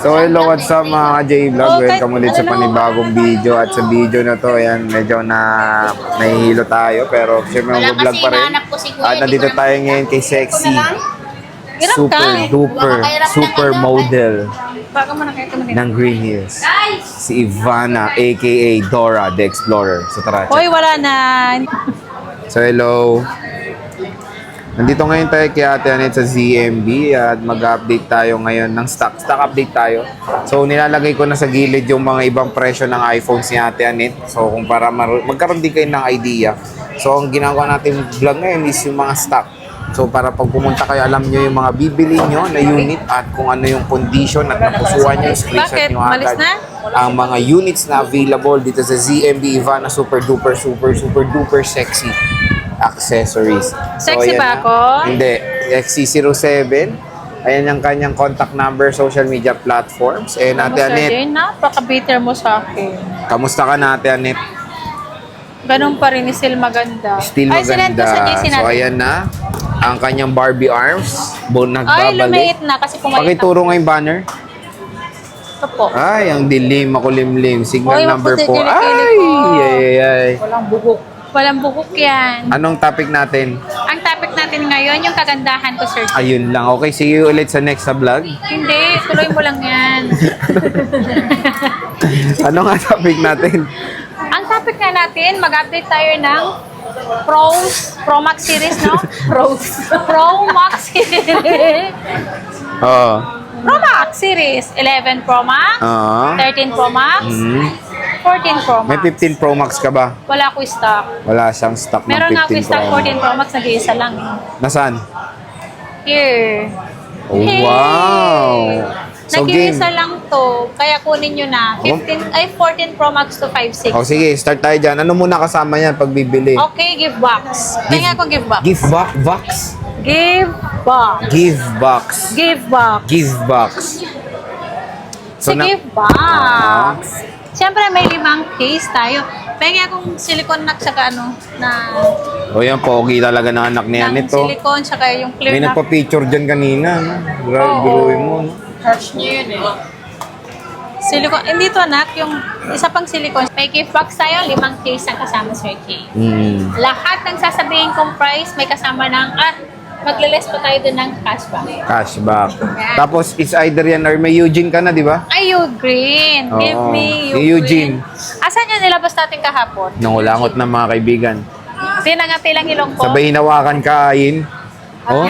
So hello, what's up mga J-Vlog? Welcome ulit sa panibagong video. At sa video na to, ayan, medyo nahihilo tayo. Pero syempre mag-vlog pa rin. At nandito tayo ngayon kay Sexy. Super model ng Green Hills. Si Ivana, aka Dora the Explorer. So tara. Hoy, wala na. So hello. Nandito ngayon tayo kay Ate Annette sa ZMB at mag-update tayo ngayon ng stock update tayo. So nilalagay ko na sa gilid yung mga ibang presyo ng iPhones ni Ate Annette. So kung para magkaroon din kayo ng idea. So ang ginagawa natin vlog ngayon is yung mga stock. So para pag pumunta kayo, alam nyo yung mga bibili nyo na unit at kung ano yung condition at napusuan nyo, screenshot nyo agad ang mga units na available dito sa ZMB Ivana super duper sexy accessories. Sexy ba ako? Hindi. XC07. Ayan yung kanyang contact number, social media platforms. And Ate Annette, napaka-bitter mo sa akin. kamusta ka na Ate Annette? Ganun pa rin, still maganda. Still Ay, maganda. Sa JC natin. So ayan na, ang kanyang Barbie arms. Ay, Nagbabalik. lumait na kasi pumayat. Pakituro nga yung banner. Ito po. Ay, ang dilim, makulimlim. Signal Oy, number 4. maputi, Ay, kilikili ko. ay. Walang buhok. Walang buhok yan. Anong topic natin? Ang topic natin ngayon, yung kagandahan ko, sir. Ayun lang. Okay, see you ulit sa next vlog. Hindi, tuloy mo lang yan. Ano nga topic natin? Ang topic na natin, mag-update tayo ng Pro Max series, no? Pro Max series. Oo. Pro Max series. 11 Pro Max, Oo. 13 Pro Max, 14 Pro Max. May 15 Pro Max ka ba? Wala ko stock. Wala siyang stock ng 15 Pro Meron nga ako stock Max. 14 Pro Max, nag-iisa lang. Nasaan? Here. Oh, Hey! wow! So, game. Nag-iisa lang to, kaya kunin nyo na. 14 Pro Max to 5.6. Oh, sige, start tayo dyan. Ano muna kasama yan pag bibili? Okay, give box. Kaya ako give box. Give box? Give box. Give box. Give box. Give box. So, give box. Siyempre, may 5 case tayo. Pengi akong silicone na saka ano, na... O yan, pogi talaga ng anak niya ng nito. silicone, saka yung clear May na... nagpa-picture dyan kanina. No? Oo. Biruin mo. No? Harsh niya yun eh. Silicone. Hindi to anak, yung isa pang silicone. May gift box tayo, 5 case ang kasama sa cake. Lahat ng sasabihin kong price, may kasama ng, magle-less pa tayo dun ng cashback. Cashback. Yan. Tapos, is either yan or may Eugene ka na, di ba? Ay, Green. Give Oo. me Eugene. Asan yung nilabas natin kahapon? Nangulangot ng mga kaibigan. Tinangati lang ilong ko. Sabay hinawakan kain. Oh?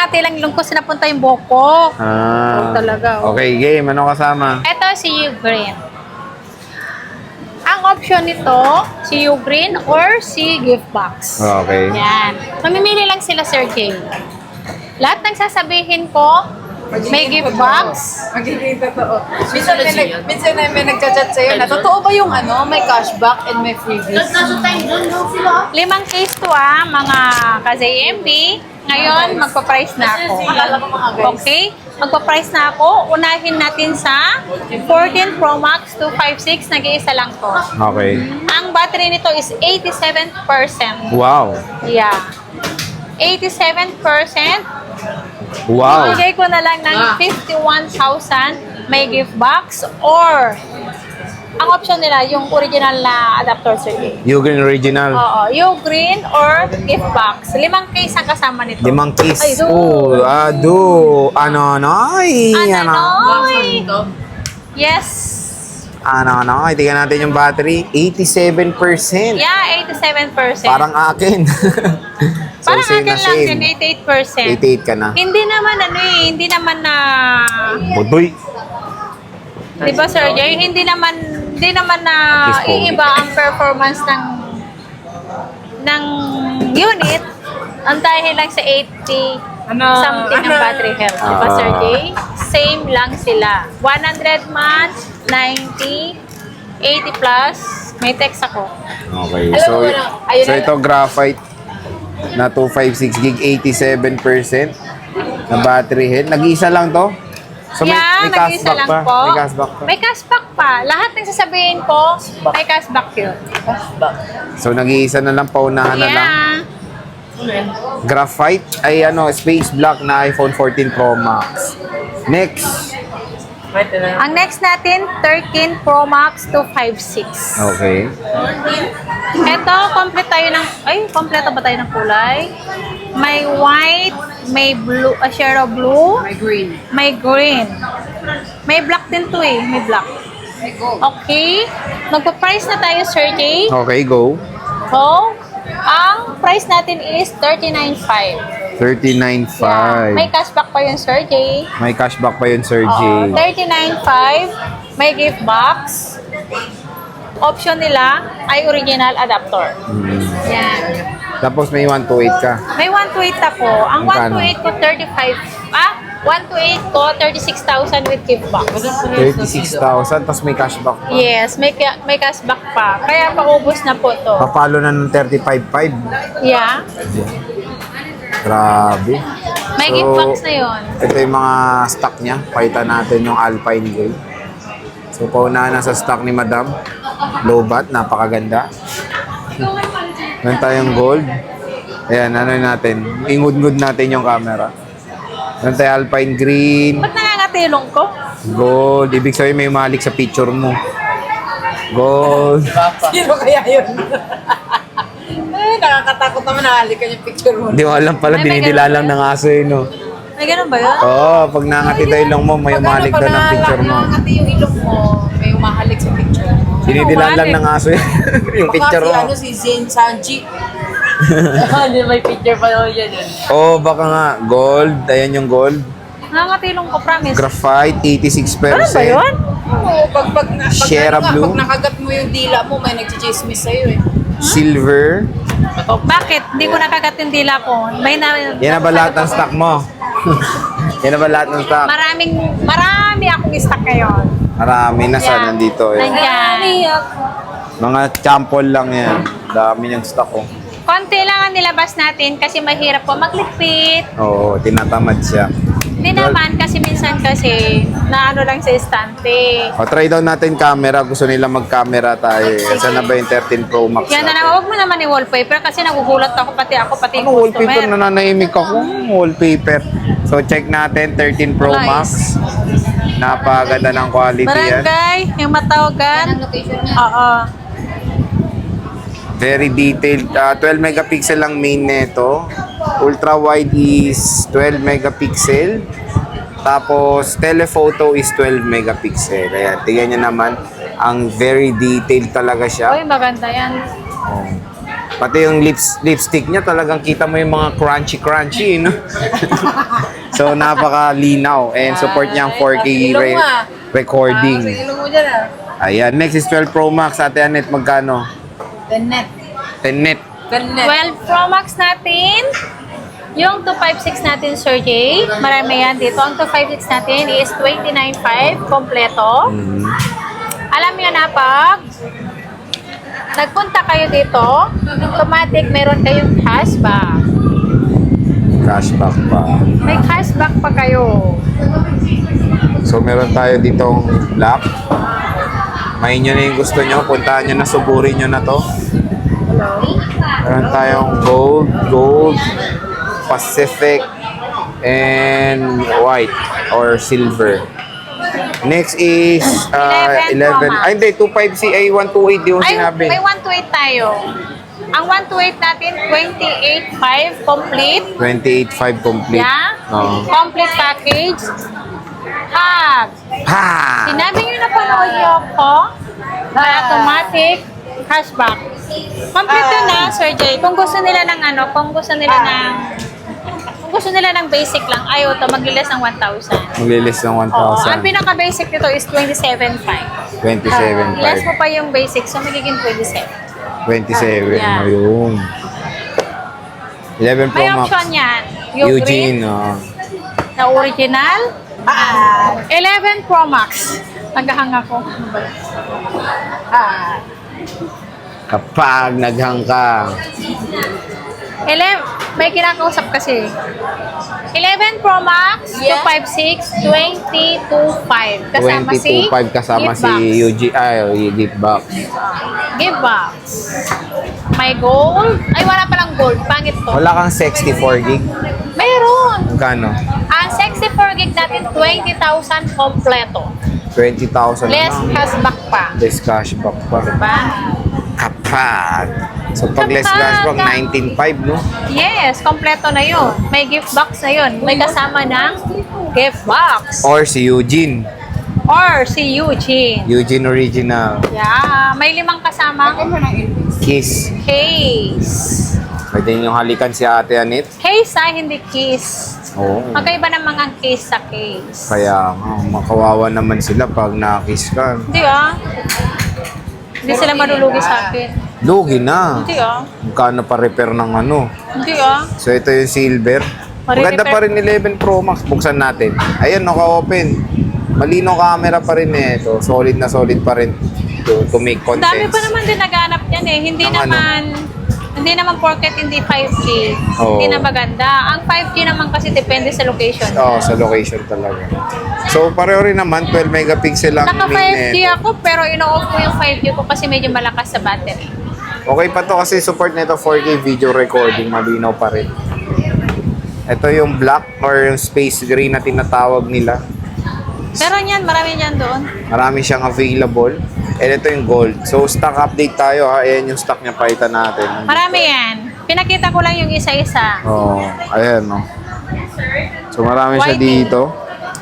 Nangati lang ilong ko, sinapunta yung buhok ko. Oh, talaga. Oh. Okay, game. Ano kasama? Ito si Green. Ang option nito, si Green or si gift box. Okay. Yan. Mamimili lang sila, Sir Jay. Lahat ng sasabihin ko, may gift box. Magiging totoo. Minsan na may nagchat-chat sa'yo na, totoo ba yung may cashback and may freebies? 5 case to mga ka-ZMB. Ngayon, magpa-price na ako. Okay? Magpa-price na ako. Unahin natin sa 14 Pro Max 256. Nag-iisa lang to. Okay. Ang battery nito is 87%. Wow. Yeah. 87%. Wow. Bigay ko na lang ng 51,000 may gift box or ang option nila, yung original na adapter circuit. Eugene original. Oo, yung green or gift box. 5 case ang kasama nito. 5 kiss. Ay, do. Oh, Ano, noy. Anoy! Yes. Noy. Tingnan natin yung battery. 87%. Yeah, 87%. Parang akin. So, Parang same akin na lang same. din, 88%. 88 ka na. Hindi naman hindi naman na... Budoy. Di ba, Sir Jay? Hindi naman na Yes, po. iiba ang performance ng unit. Ang dahil lang sa 80 something ang battery health. Di ba, Sir Jay? Same lang sila. 100 man, 90, 80 plus. May text ako. Okay. Alam So, mo na, ayun so na- ito graphite na 256 gig, 87% na battery health. Nag-iisa lang to? So may nag-isa cashback lang pa? po. May cashback pa? May cashback pa. Lahat ng sasabihin ko, may cashback yun. So nag-iisa na lang, paunahan na lang. Yeah. Graphite ay space black na iPhone 14 Pro Max. Next. Ang next natin, 13 Pro Max 256. Okay. Ito, complete tayo ng, kompleto ba tayo ng kulay? May white, may blue, a shade of blue, My green. may green. May black din to eh, may black. My gold. Okay, magpa-price na tayo, Sir Jay. Okay, go. So, ang price natin is 39.5. 39.5. May cashback pa yun, Sir Jay. May cashback pa yun, Sir J. 39.5. May gift box. Option nila ay original adapter. Yan. Tapos may 128 ka. May 128 ako. Ang Magkano? 128 ko 128 ko 36,000 with gift box. 36,000, tapos may cashback pa. Yes, may cashback pa. Kaya paubos na po to. Papalo na ng 35.5. Yeah. Grabe. May So, gift box na yon. Ito yung mga stock niya. Pakita natin yung Alpine Gray. So, paunahan na sa stock ni Madam. Low bat, napakaganda. Meron tayong gold. Ayan, natin. Ingud-ngud natin yung camera. Meron tayong Alpine Green. Ba't nangangatilong ko? Gold. Ibig sabihin may umalik sa picture mo. Gold. Sino kaya yun? Nakakatakot naman nakalikan yung picture mo. Hindi mo alam pala, Ay, may dinidila ganun lang ba ng aso yun, no? May ganun ba yun? Oo, pag nangati tayo lang mo, may umalik doon ng picture mo. Nakakati yung ilong mo, may umahalik sa picture mo. Dinidilaan lang ng aso yun. Yung picture Baka mo. si Zayn Sanji. May picture pa daw yan. Oo, baka nga. Gold. Ayan yung gold. Nangangatilong ko, promise. Graphite, 86%. Ganun ba yun? Oo, Shera blue. pag nakagat mo yung dila mo, may nagchichismis sa'yo eh. Silver. Bakit? Hindi ko nakagat yung dila ko. May Yan na ba lahat ng stock mo? Yan na ba lahat ng stock? Marami akong stock ngayon. Marami na sa Yan. nandito. Eh. Nandiyan. Mga champol lang yan. Dami niyang stock ko. Konti lang ang nilabas natin kasi mahirap po magligpit. Oo, tinatamad siya. Hindi naman kasi minsan kasi naano lang sa estante. O, try down natin camera. Gusto nila mag-camera tayo. Eh. Saan na ba yung 13 Pro Max Yan na natin? lang, huwag mo naman i-wallpaper kasi nagugulat ako pati Ano wallpaper? Nananahimik ako. Wallpaper. So, check natin. 13 Pro Nice. Max. Napaganda ng quality yan. Barangay, yung matawagan. location niya? Oo. Very detailed. 12 megapixel ang main neto. Ultra wide is 12 megapixel. Tapos telephoto is 12 megapixel. Ayan, tingnan nyo naman. Ang very detailed talaga siya. Uy, maganda yan. Oh. Pati yung lipstick niya talagang kita mo yung mga crunchy, no? So, napakalinaw. And support niya ang 4K recording. Sa ilong mo dyan ah. Ayan, next is 12 Pro Max. Ate Annette, magkano? Ganet. 10 net. Ganet. 12 Pro Max natin. Yung 256 natin, Sir Jay. Marami yan dito. Ang 256 natin is 29.5 kompleto. Alam niyo na pag nagpunta kayo dito, automatic meron kayong cashback. Cashback pa. May cashback pa kayo. So, meron tayo ditong black. Mahin nyo na yung gusto nyo. Puntahan nyo na, suburin nyo na to. Meron tayong gold, Pacific, and white or silver. Next is 11. 11 Ay, hindi. 250 ay 128 yung Ay, sinabi. may 128 tayo. Ang 128 natin, 28.5 complete. 28.5 complete. Yeah? Oo. Complete package. Hag. Ha! Sinabi nyo na panood nyo ako na automatic cashback. Complete na, Sir Jay. Kung gusto nila ng kung gusto nila ng basic lang, ayaw to, maglilis ng 1,000. Maglilis ng Oo, ang 1,000. pinaka-basic nito is 27.5. 27.5. Less mo pa yung basic, so magiging 27. 27. Yeah. Ayun. 11 Pro May Max. option yan. Yung Eugene, green oh. na original. 11 Pro Max. Naghahang ako. Ano ba yun? Kapag naghang ka. 11, may kinakausap kasi. 11 Pro Max, Yeah. 256, 2025. Kasama si 22.5 kasama gift si box. Eugene. Ay, gift box. Gift box. May gold. Ay, wala palang gold. Pangit to. Wala kang 64 gig. Mayroon. Magkano? Ang 64 gig natin, 20,000 kompleto. 20,000 Less lang. cashback pa. Less cashback pa. Diba? Kapag. So, pag less Kapag. cashback, 19,500, no? Yes, kompleto na yun. May gift box na yun. May kasama ng gift box. Or si Eugene. Or si Eugene. Eugene Original. Yeah, may 5 kasamang Kiss. case. Pwede nyo halikan si Ate Anit. Case hindi kiss. Oo. Magkaiba ng mga case sa case. Kaya nga, makawawa naman sila pag na-kiss ka. Hindi Hindi sila malulugi sa akin. Lugi na. Hindi Magkano pa repair ng ano. Hindi So, ito yung silver. Maganda pa rin 11 Pro Max. Buksan natin. Ayun, naka-open. Malino camera pa rin eh. Ito, solid na solid pa rin to make Ang dami contents. pa naman din naghanap yan eh. Hindi naman porket hindi 5G. Oo. Hindi na maganda. Ang 5G naman kasi depende sa location. Oo, sa location talaga. So, pareho rin naman, 12 megapixel lang Naka 5G main. ako pero ino-off ko yung 5G ko kasi medyo malakas sa battery. Okay pa to kasi support nito 4K video recording, malinaw pa rin. Ito yung black or yung space gray na tinatawag nila. Pero yan, marami yan doon. Marami siyang available. And ito yung gold. So, stock update tayo ha. Ayan yung stock niya, palitan natin. Marami yan. Pinakita ko lang yung isa-isa. Oo, ayan no. So, marami siya Whitey. dito.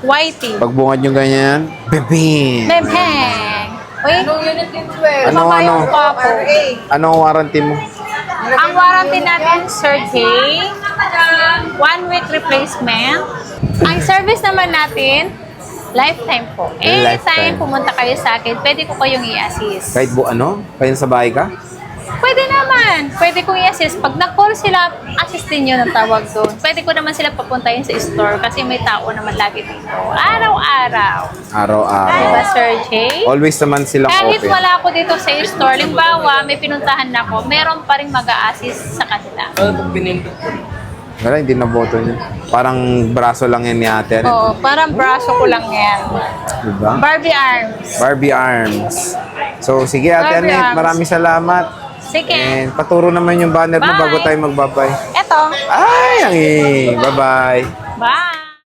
Whitey. Pag bungad nyo ganyan, bebing! Bebeng. Uy, Anong unit yung 12? Ano, ano? Papo. Anong warranty mo? Ang warranty natin, Sir Jay, 1 week replacement. Ang service naman natin, lifetime po. Anytime Lifetime. pumunta kayo sa akin, pwede ko kayong i-assist. Kahit kayo sa bahay ka? Pwede naman. Pwede kong i-assist. Pag na-call sila, assistin nyo ng tawag doon. Pwede ko naman sila papuntahin sa store kasi may tao naman lagi dito. Araw-araw. Araw-araw. Diba, Sir Jay? Always naman silang Kahit open. wala ako dito sa store, limbawa, may pinuntahan na ako, meron pa rin mag-a-assist sa kanila. Pag pinindot ko. Wala, hindi na boto niya. Parang braso lang yan ni ate. Oo, parang braso ko lang yan. Diba? Barbie arms. Barbie Arms. So, sige Ate Barbie Anet, Arms. maraming salamat. Sige. And paturo naman yung banner mo Bye. bago tayo magbabay. Eto. Ay, ang Bye-bye. Bye.